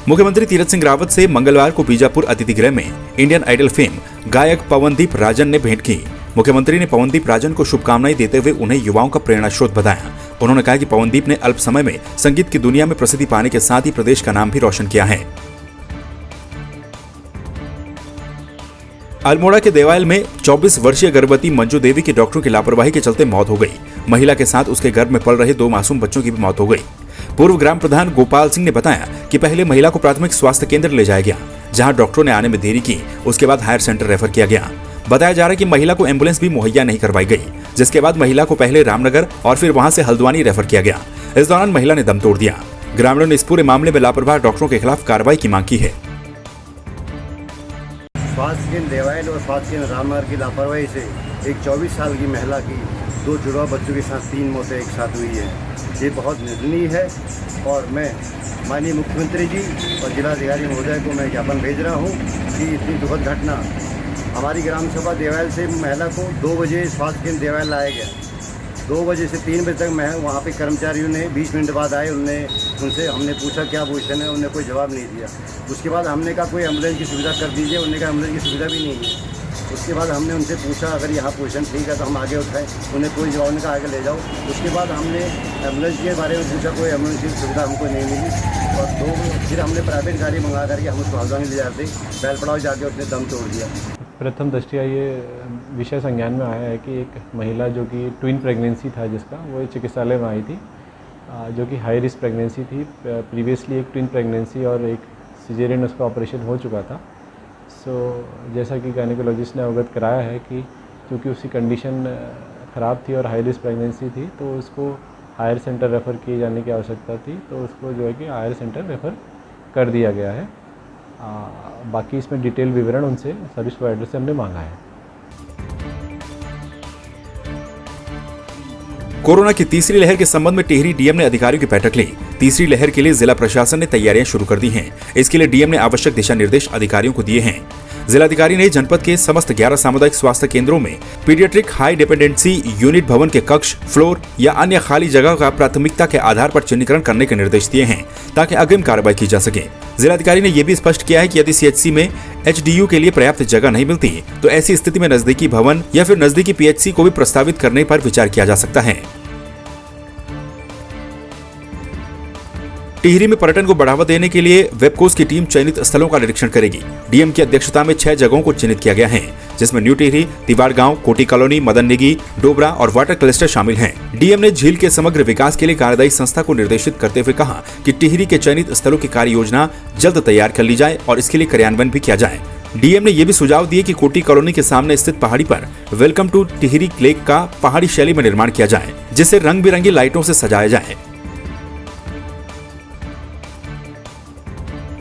मुख्यमंत्री तीरथ सिंह रावत से मंगलवार को बीजापुर अतिथि गृह में इंडियन आइडल फेम गायक पवनदीप राजन ने भेंट की। मुख्यमंत्री ने पवनदीप राजन को शुभकामनाएं देते हुए उन्हें युवाओं का प्रेरणा स्रोत बताया। उन्होंने कहा कि पवनदीप ने अल्प समय में संगीत की दुनिया में प्रसिद्धि पाने के साथ ही प्रदेश का नाम भी रोशन किया है। अल्मोड़ा के देवायल में 24 वर्षीय गर्भवती मंजू देवी की डॉक्टरों की लापरवाही के चलते मौत हो गई। महिला के साथ उसके गर्भ में पल रहे 2 मासूम बच्चों की भी मौत हो गई। पूर्व ग्राम प्रधान गोपाल सिंह ने बताया कि पहले महिला को प्राथमिक स्वास्थ्य केंद्र ले जाया गया, जहां डॉक्टरों ने आने में देरी की। उसके बाद हायर सेंटर रेफर किया गया। बताया जा रहा है कि महिला को एम्बुलेंस भी मुहैया नहीं करवाई गई, जिसके बाद महिला को पहले रामनगर और फिर वहां से हल्द्वानी रेफर किया गया। इस दौरान महिला ने दम तोड़ दिया। ग्रामीणों ने इस पूरे मामले में लापरवाह डॉक्टरों के खिलाफ कार्रवाई की मांग की है। स्वास्थ्य केंद्र देवायल और स्वास्थ्य केंद्र रामनगर की लापरवाही से एक 24 साल की महिला की 2 जुड़वा बच्चों के साथ 3 मौतें एक साथ हुई है। ये बहुत निंदनीय है और मैं माननीय मुख्यमंत्री जी और जिलाधिकारी महोदय को मैं ज्ञापन भेज रहा हूँ कि इतनी दुखद घटना हमारी ग्राम सभा देवायल से महिला को 2 बजे स्वास्थ्य केंद्र देवायल लाया गया। 2 बजे से 3 बजे तक मैं वहाँ पे कर्मचारियों ने 20 मिनट बाद आए। उनसे हमने पूछा क्या पोजीशन है, उन्होंने कोई जवाब नहीं दिया। उसके बाद हमने कहा कोई एम्बुलेंस की सुविधा कर दीजिए, उन्होंने कहा एम्बुलेंस की सुविधा भी नहीं है। उसके बाद हमने उनसे पूछा अगर यहाँ पोजीशन ठीक है तो हम आगे उठाएं, उन्हें कोई जवाब नहीं कहा आगे ले जाओ। उसके बाद हमने एम्बुलेंस के बारे में पूछा, कोई एम्बुलेंस की सुविधा हमको नहीं मिली और फिर हमने प्राइवेट गाड़ी मंगा करके हम उसको हल्द्वानी ले जाते बैलपड़ाव जाके उसने दम तोड़ दिया। प्रथम दृष्टया ये विषय संज्ञान में आया है कि एक महिला जो कि ट्विन प्रेगनेंसी था जिसका वो चिकित्सालय में आई थी, जो कि हाई रिस्क प्रेगनेंसी थी। प्रीवियसली एक ट्विन प्रेगनेंसी और एक सिजेरियन उसका ऑपरेशन हो चुका था। सो जैसा कि गायनेकोलॉजिस्ट ने अवगत कराया है कि क्योंकि उसकी कंडीशन ख़राब थी और हाई रिस्क प्रेगनेंसी थी तो उसको हायर सेंटर रेफ़र किए जाने की आवश्यकता थी, तो उसको जो है कि हायर सेंटर रेफ़र कर दिया गया है। बाकी इसमें डिटेल विवरण उनसे सर्विस प्रोवाइडर से हमने मांगा है। कोरोना की तीसरी लहर के संबंध में टिहरी डीएम ने अधिकारियों की बैठक ली। तीसरी लहर के लिए जिला प्रशासन ने तैयारियां शुरू कर दी हैं। इसके लिए डीएम ने आवश्यक दिशा निर्देश अधिकारियों को दिए हैं। जिलाधिकारी ने जनपद के समस्त 11 सामुदायिक स्वास्थ्य केंद्रों में पीडियाट्रिक हाई डिपेंडेंसी यूनिट भवन के कक्ष, फ्लोर या अन्य खाली जगह का प्राथमिकता के आधार पर चिन्हीकरण करने के निर्देश दिए हैं ताकि अग्रिम कार्रवाई की जा सके। जिलाधिकारी ने यह भी स्पष्ट किया है कि यदि सीएचसी में एचडीयू के लिए पर्याप्त जगह नहीं मिलती तो ऐसी स्थिति में नजदीकी भवन या फिर नजदीकी पीएचसी को भी प्रस्तावित करने पर विचार किया जा सकता है। टिहरी में पर्यटन को बढ़ावा देने के लिए वेबकोस की टीम चयनित स्थलों का निरीक्षण करेगी। डीएम की अध्यक्षता में 6 जगहों को चिन्हित किया गया है, जिसमें न्यू टिहरी, तिवाड़ गांव, कोटी कॉलोनी, मदन नेगी, डोबरा और वाटर क्लस्टर शामिल हैं। डीएम ने झील के समग्र विकास के लिए कार्यदायी संस्था को निर्देशित करते हुए कहा कि टिहरी के चयनित स्थलों की कार्य योजना जल्द तैयार कर ली जाए और इसके लिए कार्यान्वयन भी किया जाए। डीएम ने यह भी सुझाव दिए कि कोटी कॉलोनी के सामने स्थित पहाड़ी पर वेलकम टू टिहरी लेक का पहाड़ी शैली में निर्माण किया जाए, जिसे रंग बिरंगी लाइटों से सजाया जाए।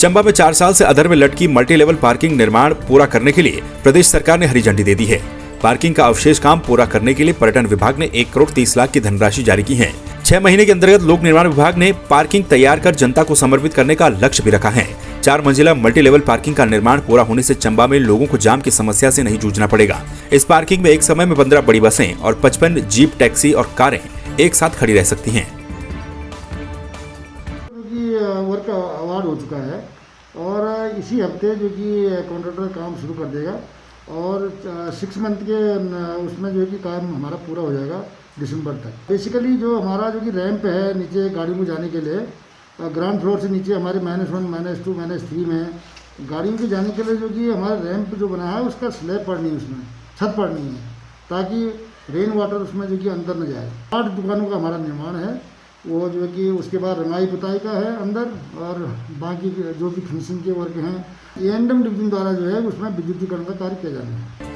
चंबा में 4 साल से अधर में लटकी मल्टी लेवल पार्किंग निर्माण पूरा करने के लिए प्रदेश सरकार ने हरी झंडी दे दी है। पार्किंग का अवशेष काम पूरा करने के लिए पर्यटन विभाग ने 1 करोड़ 30 लाख की धनराशि जारी की है। 6 महीने के अंतर्गत लोक निर्माण विभाग ने पार्किंग तैयार कर जनता को समर्पित करने का लक्ष्य भी रखा है। 4 मंजिला मल्टी लेवल पार्किंग का निर्माण पूरा होने से चंबा में लोगों को जाम की समस्या से नहीं जूझना पड़ेगा। इस पार्किंग में एक समय में 15 बड़ी बसें और 55 जीप, टैक्सी और कारें एक साथ खड़ी रह सकती हैं। वर्क अवार्ड हो चुका है और इसी हफ्ते जो कि कॉन्ट्रैक्टर काम शुरू कर देगा और 6 मंथ के उसमें जो कि काम हमारा पूरा हो जाएगा दिसंबर तक। बेसिकली जो हमारा जो कि रैंप है नीचे गाड़ियों में जाने के लिए, ग्राउंड फ्लोर से नीचे हमारे -1, -2, -3 में गाड़ियों के जाने के लिए जो कि हमारा रैंप जो बना है उसका स्लैब पड़नी है, उसमें छत पड़नी है ताकि रेन वाटर उसमें जो कि अंदर न जाए। 8 दुकानों का हमारा निर्माण है, वो जो कि उसके बाद रंगाई पुताई का है अंदर और बाकी जो भी फिनिशिंग के वर्क हैं एएनएम डिवीजन द्वारा जो है उसमें विद्युतीकरण का कार्य किया जाना है।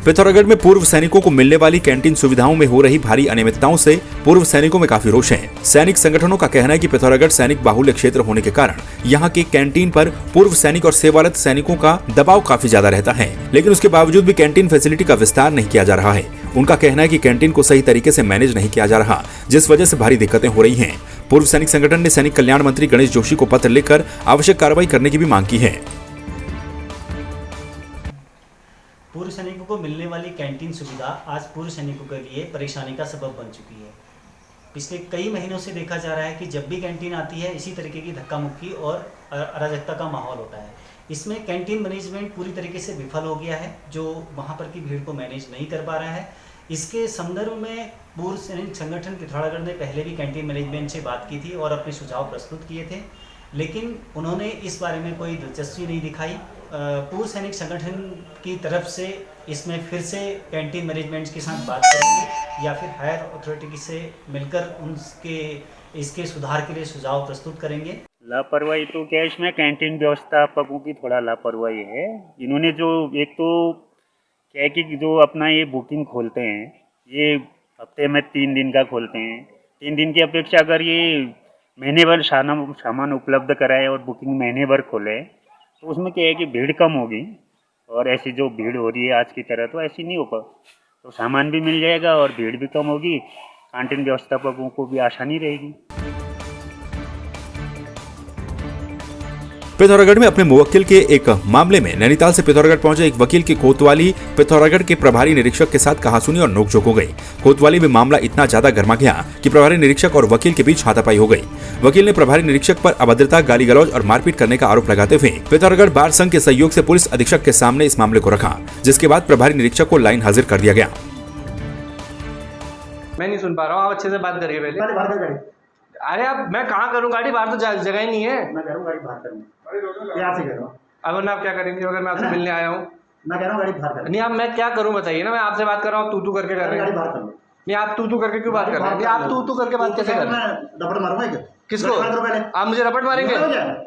पिथौरागढ़ में पूर्व सैनिकों को मिलने वाली कैंटीन सुविधाओं में हो रही भारी अनियमितताओं से पूर्व सैनिकों में काफी रोष है। सैनिक संगठनों का कहना है कि पिथौरागढ़ सैनिक बाहुल्य क्षेत्र होने के कारण यहाँ के कैंटीन पर पूर्व सैनिक और सेवारत सैनिकों का दबाव काफी ज्यादा रहता है, लेकिन उसके बावजूद भी कैंटीन फैसिलिटी का विस्तार नहीं किया जा रहा है। उनका कहना है कि कैंटीन को सही तरीके से मैनेज नहीं किया जा रहा, जिस वजह से भारी दिक्कतें हो रही हैं। पूर्व सैनिक संगठन ने सैनिक कल्याण मंत्री गणेश जोशी को पत्र लिखकर आवश्यक कार्रवाई करने की भी मांग की है। पूर्व सैनिकों को मिलने वाली कैंटीन सुविधा आज पूर्व सैनिकों के लिए परेशानी का सबब बन चुकी है। पिछले कई महीनों से देखा जा रहा है कि जब भी कैंटीन आती है इसी तरीके की धक्का मुक्की और अराजकता का माहौल होता है। इसमें कैंटीन मैनेजमेंट पूरी तरीके से विफल हो गया है, जो वहाँ पर की भीड़ को मैनेज नहीं कर पा रहा है। इसके संदर्भ में पूर्व सैनिक संगठन पिथौरागढ़ ने पहले भी कैंटीन मैनेजमेंट से बात की थी और अपने सुझाव प्रस्तुत किए थे, लेकिन उन्होंने इस बारे में कोई दिलचस्पी नहीं दिखाई। पूर्व सैनिक संगठन की तरफ से इसमें फिर से कैंटीन मैनेजमेंट के साथ बात करेंगे या फिर हायर अथॉरिटी से मिलकर उनके इसके सुधार के लिए सुझाव प्रस्तुत करेंगे। लापरवाही तो क्या, इसमें कैंटीन व्यवस्थापकों की थोड़ा लापरवाही है। इन्होंने जो एक तो क्या है कि जो अपना ये बुकिंग खोलते हैं, ये हफ्ते में 3 दिन का खोलते हैं। 3 दिन की अपेक्षा अगर ये महीने भर सामान उपलब्ध कराए और बुकिंग महीने भर खोले तो उसमें क्या है कि भीड़ कम होगी, और ऐसी जो भीड़ हो रही है आज की तरह तो ऐसी नहीं हो पा, तो सामान भी मिल जाएगा और भीड़ भी कम होगी, कैंटीन व्यवस्थापकों को भी आसानी रहेगी। पिथौरागढ़ में अपने मुवक्किल के एक मामले में नैनीताल से पिथौरागढ़ पहुंचे एक वकील की कोतवाली पिथौरागढ़ के प्रभारी निरीक्षक के साथ कहासुनी और नोकझोंक हो गई। कोतवाली में मामला इतना ज्यादा गर्मा गया कि प्रभारी निरीक्षक और वकील के बीच हाथापाई हो गई। वकील ने प्रभारी निरीक्षक पर अभद्रता, गाली गलौज और मारपीट करने का आरोप लगाते हुए पिथौरागढ़ बार संघ के सहयोग से पुलिस अधीक्षक के सामने इस मामले को रखा, जिसके बाद प्रभारी निरीक्षक को लाइन हाजिर कर दिया गया। मैं नहीं सुन पा रहा हूँ, आप अच्छे से बात करिए पहले। अरे अब मैं कहाँ करूँ गाड़ी, बाहर तो जगह ही नहीं है। मैं कह रहा हूँ गाड़ी बाहर करनी, यहाँ से कह रहा हूँ। अब आप क्या करेंगे अगर मैं आपसे मिलने आया हूँ? मैं कह रहा हूँ गाड़ी बाहर करनी। नहीं, अब मैं क्या करूँ बताइए ना, मैं आपसे बात कर रहा हूँ, तू करके कर रहे हैं। नहीं, आप तू करके क्यों बात कर रहे हैं? आप तू करके बात कैसे कर रहे हैं? रबड़ मारूंगा किसको? आप मुझे रबड़ मारेंगे?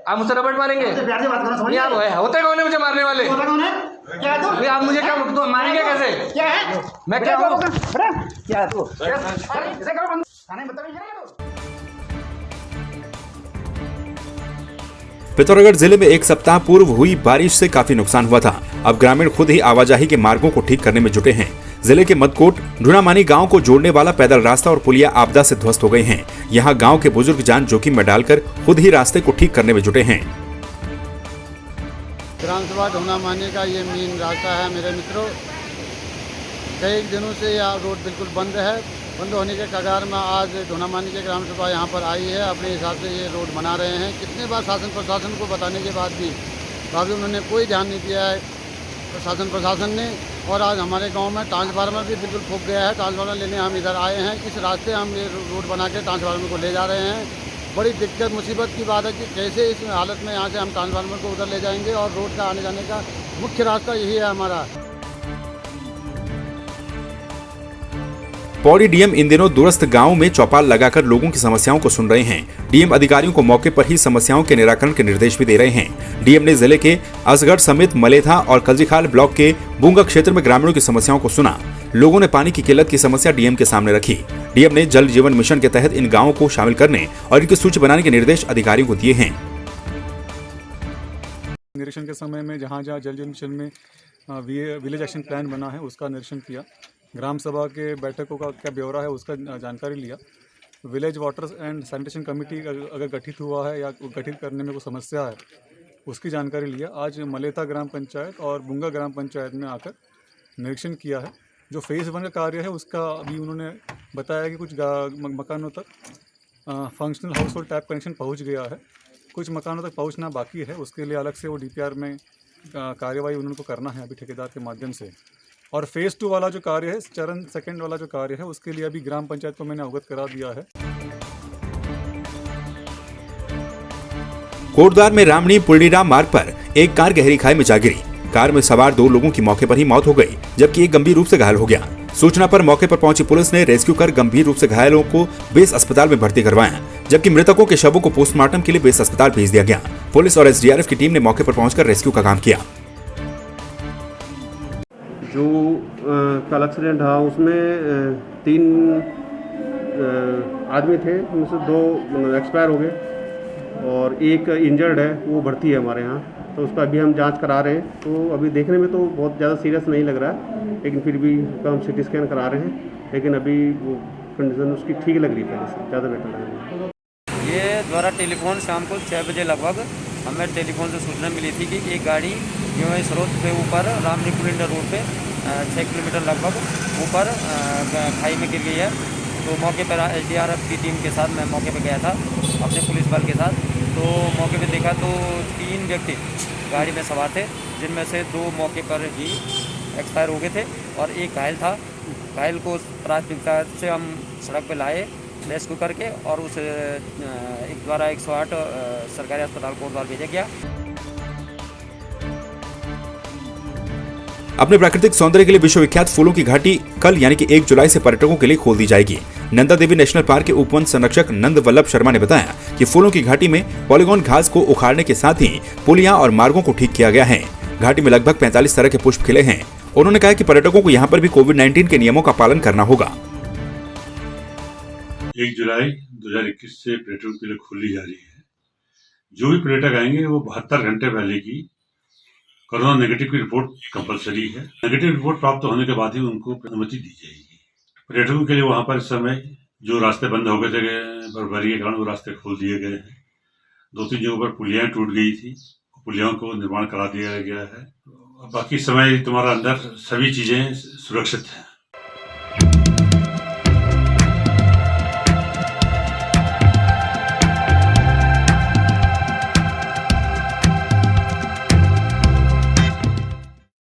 आप मुझसे रबड़ मारेंगे? नहीं, आप होते कौन है मुझे मारने वाले? नहीं, आप मुझे क्या मारेंगे कैसे? क्या है? मैं क्या हूँ? क्या है तू? पिथौरागढ़ जिले में एक सप्ताह पूर्व हुई बारिश से काफी नुकसान हुआ था। अब ग्रामीण खुद ही आवाजाही के मार्गों को ठीक करने में जुटे हैं। जिले के मदकोट ढूनामानी गांव को जोड़ने वाला पैदल रास्ता और पुलिया आपदा से ध्वस्त हो गए हैं। यहां गांव के बुजुर्ग जान जोखिम में डालकर खुद ही रास्ते को ठीक करने में जुटे हैं। ग्राम सभा ढूनामानी का ये मेन रास्ता है मेरे मित्रों। कई दिनों से यह रोड बिल्कुल बंद है। बंद होने के कगार में आज ढूनामानी के ग्राम सभा यहाँ पर आई है। अपने हिसाब से ये रोड बना रहे हैं। कितने बार शासन प्रशासन को बताने के बाद भी उन्होंने कोई ध्यान नहीं दिया है शासन प्रशासन ने। और आज हमारे गांव में ट्रांसफार्मर भी बिल्कुल फूक गया है। ट्रांसफार्मर लेने हम इधर आए हैं। इस रास्ते हम ये रोड बना के ट्रांसफार्मर को ले जा रहे हैं। बड़ी दिक्कत मुसीबत की बात है कि कैसे इस हालत में यहाँ से हम ट्रांसफार्मर को उधर ले जाएंगे। और रोड का आने जाने का मुख्य रास्ता यही है हमारा। पौड़ी डीएम इन दिनों दूरस्थ गांवों में चौपाल लगाकर लोगों की समस्याओं को सुन रहे हैं। डीएम अधिकारियों को मौके पर ही समस्याओं के निराकरण के निर्देश भी दे रहे हैं। डीएम ने जिले के असगढ़ समेत मलेथा और कलजीखाल ब्लॉक के बूंगा क्षेत्र में ग्रामीणों की समस्याओं को सुना। लोगों ने पानी की किल्लत की समस्या डीएम के सामने रखी। डीएम ने जल जीवन मिशन के तहत इन गाँवों को शामिल करने और इनकी सूची बनाने के निर्देश अधिकारियों को दिए हैं। निरीक्षण के समय में जहाँ जहाँ जल जीवन मिशन में विलेज एक्शन प्लान बना है उसका निरीक्षण किया। ग्राम सभा के बैठकों का क्या ब्यौरा है उसका जानकारी लिया। Village water and sanitation committee अगर गठित हुआ है या गठित करने में कोई समस्या है उसकी जानकारी लिया। आज मलेथा ग्राम पंचायत और बुंगा ग्राम पंचायत में आकर निरीक्षण किया है। जो फेज़ 1 का कार्य है उसका अभी उन्होंने बताया कि कुछ मकानों तक functional house hold tap connection पहुँच गया है। कुछ मकानों तक पहुँचना बाकी है। उसके लिए अलग से वो DPR में कार्यवाही उनको करना है अभी ठेकेदार के माध्यम से। और फेज़ 2 वाला जो कार्य है, चरण 2 वाला जो कार्य है उसके लिए अभी ग्राम पंचायत को मैंने अवगत करा दिया है। कोटद्वार में रामनी पुलडीराम मार्ग पर एक कार गहरी खाई में जा गिरी। कार में सवार 2 लोगों की मौके पर ही मौत हो गई, जबकि एक गंभीर रूप से घायल हो गया। सूचना पर मौके पर पहुंची पुलिस ने रेस्क्यू कर गंभीर रूप से घायलों को बेस अस्पताल में भर्ती करवाया, जबकि मृतकों के शवों को पोस्टमार्टम के लिए बेस अस्पताल भेज दिया गया। पुलिस और SDRF की टीम ने मौके पर पहुंचकर रेस्क्यू का काम किया। जो कल एक्सीडेंट हुआ उसमें 3 आदमी थे, उनमें से 2 एक्सपायर हो गए और एक इंजर्ड है, वो भर्ती है हमारे यहाँ। तो उसका अभी हम जांच करा रहे हैं। तो अभी देखने में तो बहुत ज़्यादा सीरियस नहीं लग रहा है, लेकिन फिर भी हम CT स्कैन करा रहे हैं। लेकिन अभी वो कंडीशन उसकी ठीक लग रही है, पहले से ज़्यादा बेटर लग रही है। ये द्वारा टेलीफोन शाम को 6 बजे लगभग हमें टेलीफोन से सूचना मिली थी कि एक गाड़ी जो है स्रोत के ऊपर रामनी पुलिंडा रोड पे 6 किलोमीटर लगभग ऊपर खाई में गिर गई है। तो मौके पर SDRF की टीम के साथ मैं मौके पर गया था अपने पुलिस बल के साथ। तो मौके पे देखा तो 3 व्यक्ति गाड़ी में सवार थे, जिनमें से 2 मौके पर ही एक्सपायर हो गए थे और एक घायल था। घायल को प्राथमिकता से हम सड़क पर लाए रेस्क्यू करके और उस एक द्वारा 108 सरकारी अस्पताल कोटद्वार भेजा गया। अपने प्राकृतिक सौंदर्य के लिए विश्वविख्यात फूलों की घाटी कल यानी कि 1 जुलाई से पर्यटकों के लिए खोल दी जाएगी। नंदा देवी नेशनल पार्क के उपवन संरक्षक नंद वल्लभ शर्मा ने बताया कि फूलों की घाटी में पॉलीगॉन घास को उखाड़ने के साथ ही पुलियां और मार्गों को ठीक किया गया है। घाटी में लगभग 45 तरह के पुष्प खिले हैं। उन्होंने कहा कि पर्यटकों को यहाँ पर भी कोविड-19 के नियमों का पालन करना होगा। 1 जुलाई 2021 से पर्यटकों के लिए खोली जा रही है। जो भी पर्यटक आएंगे वो 72 घंटे पहले की कोरोना नेगेटिव की रिपोर्ट कंपलसरी है। नेगेटिव रिपोर्ट प्राप्त होने के बाद ही उनको अनुमति दी जाएगी। पर्यटकों के लिए वहां पर इस समय जो रास्ते बंद हो गए थे बर्फबारी के कारण, वो रास्ते खोल दिए गए हैं। 2-3 जगहों पर पुलियाएं टूट गई थी, पुलियाओं को निर्माण करा दिया गया है। बाकी समय तुम्हारा अंदर सभी चीजें सुरक्षित है।